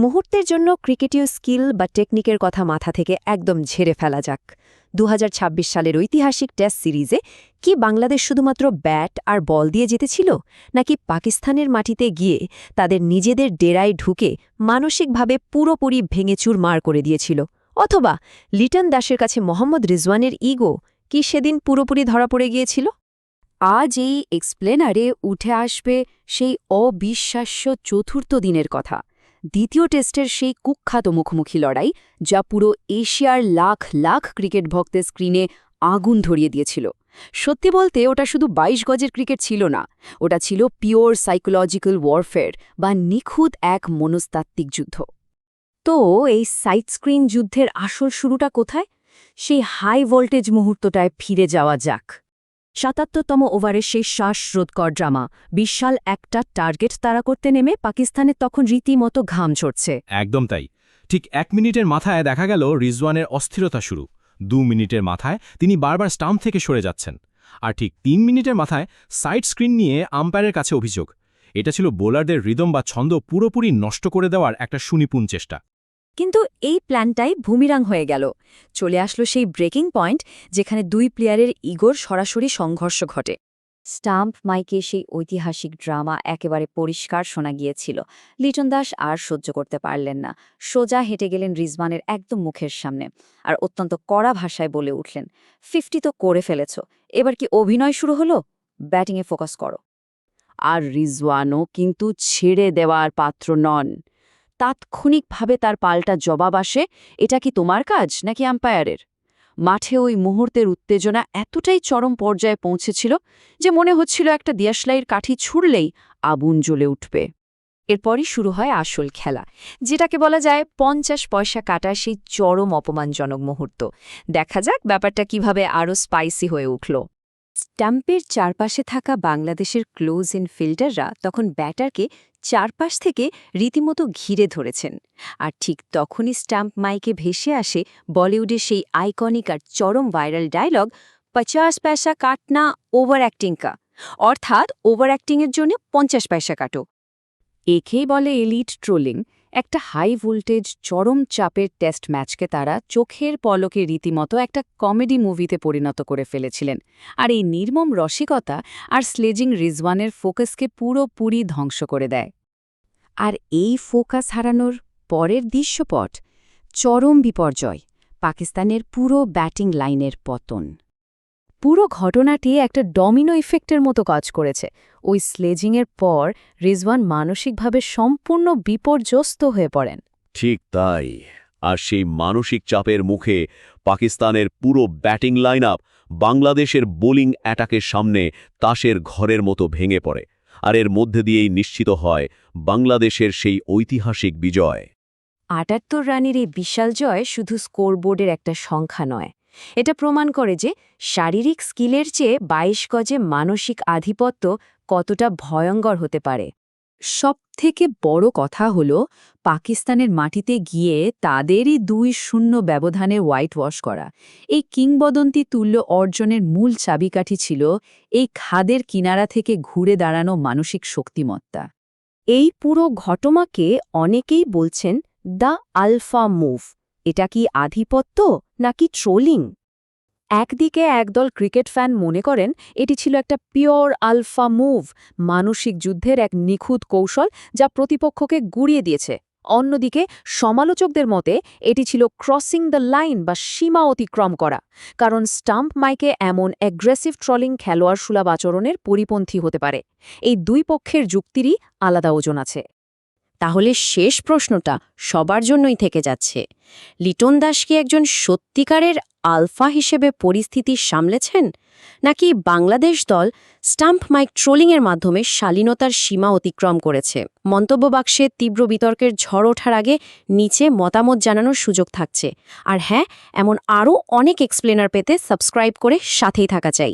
মুহূর্তের জন্য ক্রিকেটীয় স্কিল বা টেকনিকের কথা মাথা থেকে একদম ঝেড়ে ফেলা যাক। ২০২৬ সালের ঐতিহাসিক টেস্ট সিরিজে কি বাংলাদেশ শুধুমাত্র ব্যাট আর বল দিয়ে জিতেছিল, নাকি পাকিস্তানের মাটিতে গিয়ে তাদের নিজেদের ডেরায় ঢুকে মানসিকভাবে পুরোপুরি ভেঙে চুরমার করে দিয়েছিল? অথবা লিটন দাসের কাছে মোহাম্মদ রিজওয়ানের ইগো কি সেদিন পুরোপুরি ধরা পড়ে গিয়েছিল? আজ এই এক্সপ্লেনারে উঠে আসবে সেই অবিশ্বাস্য চতুর্থ দিনের কথা, দ্বিতীয় টেস্টের সেই কুখ্যাত মুখোমুখি লড়াই, যা পুরো এশিয়ার লাখ লাখ ক্রিকেট ভক্তের স্ক্রিনে আগুন ধরিয়ে দিয়েছিল। সত্যি বলতে ওটা শুধু ২২ গজের ক্রিকেট ছিল না, ওটা ছিল পিওর সাইকোলজিক্যাল ওয়ারফেয়ার বা নিখুঁত এক মনস্তাত্ত্বিক যুদ্ধ। তো এই সাইড স্ক্রিন যুদ্ধের আসল শুরুটা কোথায়? সেই হাই ভোল্টেজ মুহূর্তটায় ফিরে যাওয়া যাক। ৭৭তম ওভারের সেই শ্বাসরোধকর ড্রামা, বিশাল একটা টার্গেট তাড়া করতে নেমে পাকিস্তানের তখন রীতিমতো ঘাম ঝরছে। একদম তাই। ঠিক ১ মিনিটের মাথায় দেখা গেল রিজওয়ানের অস্থিরতা শুরু। ২ মিনিটের মাথায় তিনি বারবার স্টাম্প থেকে সরে যাচ্ছেন। আর ঠিক ৩ মিনিটের মাথায় সাইড স্ক্রিন নিয়ে আম্পায়ারের কাছে অভিযোগ। এটা ছিল বোলারদের রিদম বা ছন্দ পুরোপুরি নষ্ট করে দেওয়ার একটা সুনিপুণ চেষ্টা। কিন্তু এই প্ল্যানটাই ভূমিরাং হয়ে গেল। চলে আসলো সেই ব্রেকিং পয়েন্ট, যেখানে দুই প্লেয়ারের ইগোর সরাসরি সংঘর্ষ ঘটে। স্টাম্প মাইকে সেই ঐতিহাসিক ড্রামা একেবারে পরিষ্কার শোনা গিয়েছিল। লিটন দাস আর সহ্য করতে পারলেন না, সোজা হেঁটে গেলেন রিজওয়ানের একদম মুখের সামনে আর অত্যন্ত কড়া ভাষায় বলে উঠলেন, 50 তো করে ফেলেছ, এবার কি অভিনয় শুরু হলো? ব্যাটিংয়ে ফোকাস করো। আর রিজওয়ানও কিন্তু ছেড়ে দেওয়ার পাত্র নন। তাৎক্ষণিকভাবে তার পাল্টা জবাব আসে, এটা কি তোমার কাজ নাকি আম্পায়ারের? মাঠে ওই মুহূর্তের উত্তেজনা এতটাই চরম পর্যায়ে পৌঁছেছিল যে মনে হচ্ছিল একটা দিয়াশলাইয়ের কাঠি ছুড়লেই আগুন জ্বলে উঠবে। এরপরই শুরু হয় আসল খেলা, যেটাকে বলা যায় ৫০ পয়সা কাটার সেই চরম অপমানজনক মুহূর্ত। দেখা যাক ব্যাপারটা কিভাবে আরও স্পাইসি হয়ে উঠল। স্ট্যাম্পের চারপাশে থাকা বাংলাদেশের ক্লোজ ইন ফিল্ডাররা তখন ব্যাটারকে চারপাশ থেকে রীতিমতো ঘিরে ধরেছেন। আর ঠিক তখনই স্ট্যাম্প মাইকে ভেসে আসে বলিউডের সেই আইকনিক আর চরম ভাইরাল ডায়লগ, ৫০ পয়সা কাটনা ওভার অ্যাক্টিং কা, অর্থাৎ ওভার অ্যাক্টিংয়ের জন্য ৫০ পয়সা কাটো। একেই বলে এলিট ট্রোলিং। একটা হাই ভোল্টেজ চরম চাপের টেস্ট ম্যাচকে তারা চোখের পলকে রীতিমতো একটা কমেডি মুভিতে পরিণত করে ফেলেছিলেন। আর এই নির্মম রসিকতা আর স্লেজিং রিজওয়ানের ফোকাসকে পুরোপুরি ধ্বংস করে দেয়। আর এই ফোকাস হারানোর পরের দৃশ্যপট, চরম বিপর্যয়, পাকিস্তানের পুরো ব্যাটিং লাইনের পতন। পুরো ঘটনাটি একটা ডমিনো ইফেক্টের মতো কাজ করেছে। ওই স্লেজিংয়ের পর রিজওয়ান মানসিকভাবে সম্পূর্ণ বিপর্যস্ত হয়ে পড়েন। ঠিক তাই। আর সেই মানসিক চাপের মুখে পাকিস্তানের পুরো ব্যাটিং লাইন আপ বাংলাদেশের বোলিং অ্যাটাকের সামনে তাসের ঘরের মতো ভেঙে পড়ে। আর এর মধ্যে দিয়েই নিশ্চিত হয় বাংলাদেশের সেই ঐতিহাসিক বিজয়। ৭৮ রানের এই বিশাল জয় শুধু স্কোরবোর্ডের একটা সংখ্যা নয়, এটা প্রমাণ করে যে শারীরিক স্কিলের চেয়ে ২২ গজে মানসিক আধিপত্য কতটা ভয়ঙ্কর হতে পারে। সবথেকে বড় কথা হল পাকিস্তানের মাটিতে গিয়ে তাদেরই ২-০ ব্যবধানে হোয়াইট ওয়াশ করা। এই কিংবদন্তি তুল্য অর্জনের মূল চাবিকাঠি ছিল এই খাদের কিনারা থেকে ঘুরে দাঁড়ানো মানসিক শক্তিমত্তা। এই পুরো ঘটনাকে অনেকেই বলছেন দ্য আলফা মুভ। এটা কি আধিপত্য নাকি ট্রোলিং? একদিকে একদল ক্রিকেট ফ্যান মনে করেন এটি ছিল একটা পিওর আলফা মুভ, মানসিক যুদ্ধের এক নিখুঁত কৌশল যা প্রতিপক্ষকে গুড়িয়ে দিয়েছে। অন্যদিকে সমালোচকদের মতে এটি ছিল ক্রসিং দ্য লাইন বা সীমা অতিক্রম করা, কারণ স্টাম্প মাইকে এমন অ্যাগ্রেসিভ ট্রলিং খেলোয়াড় সুলভ আচরণের পরিপন্থী হতে পারে। এই দুই পক্ষের যুক্তিরই আলাদা ওজন আছে। তাহলে শেষ প্রশ্নটা সবার জন্যই থেকে যাচ্ছে, লিটন দাস কি একজন সত্যিকারের আলফা হিসেবে পরিস্থিতি সামলেছেন, নাকি বাংলাদেশ দল স্টাম্প মাইক ট্রোলিংয়ের মাধ্যমে শালীনতার সীমা অতিক্রম করেছে? মন্তব্য বাক্সে তীব্র বিতর্কের ঝড় ওঠার আগে নিচে মতামত জানানোর সুযোগ থাকছে। আর হ্যাঁ, এমন আরও অনেক এক্সপ্লেনার পেতে সাবস্ক্রাইব করে সাথেই থাকা চাই।